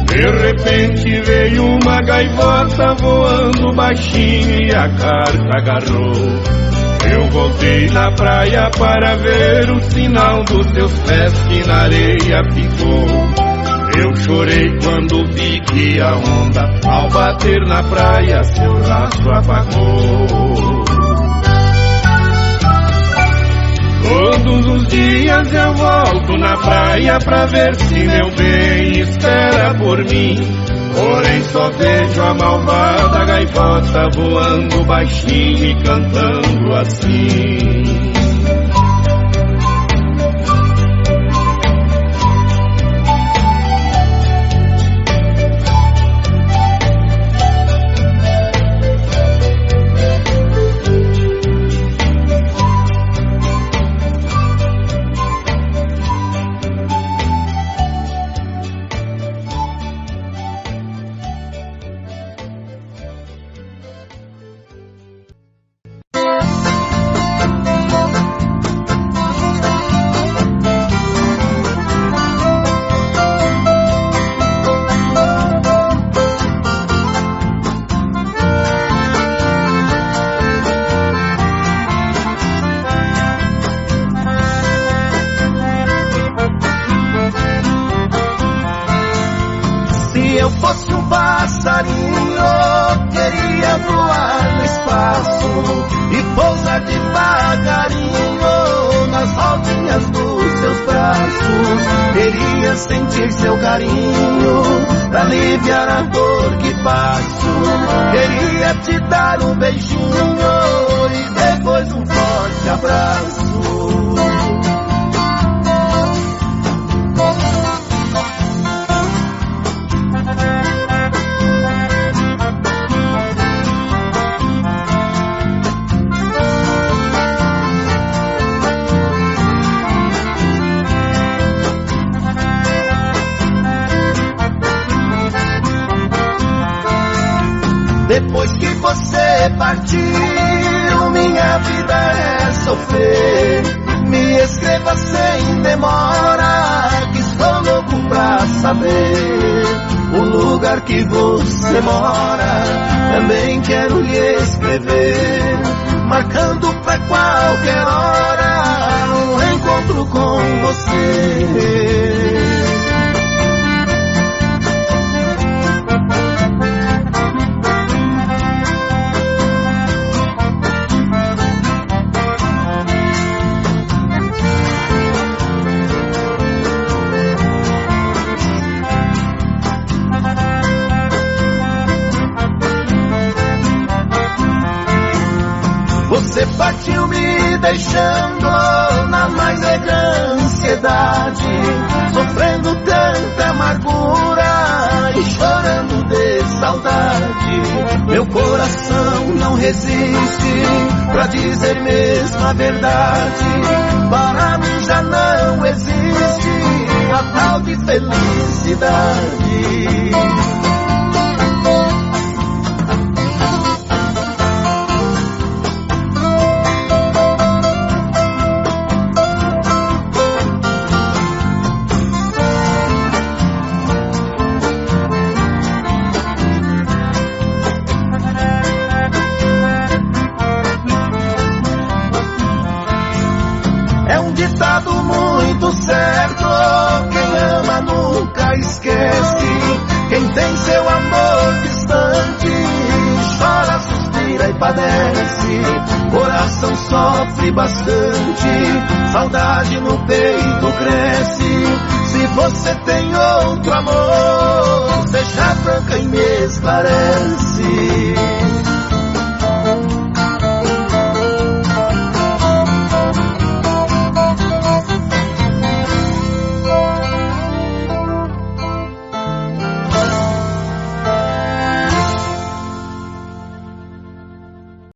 De repente veio uma gaivota voando baixinho e a carta agarrou. Eu voltei na praia para ver o sinal dos seus pés que na areia ficou. Eu chorei quando vi que a onda, ao bater na praia, seu rastro apagou. Todos os dias eu volto na praia pra ver se meu bem espera por mim. Porém só vejo a malvada gaivota voando baixinho e cantando assim. Sentir seu carinho pra aliviar a dor que passo. Queria te dar um beijinho e depois um forte abraço. Depois que você partiu, minha vida é sofrer. Me escreva sem demora, que estou louco pra saber o lugar que você mora. Também quero lhe escrever, marcando pra qualquer hora um encontro com você. Você partiu me deixando na mais velha ansiedade, sofrendo tanta amargura e chorando de saudade. Meu coração não resiste pra dizer mesmo a verdade. Para mim já não existe a tal de felicidade. Ditado muito certo, quem ama nunca esquece. Quem tem seu amor distante chora, suspira e padece. Coração sofre bastante, saudade no peito cresce. Se você tem outro amor, seja franca e me esclarece.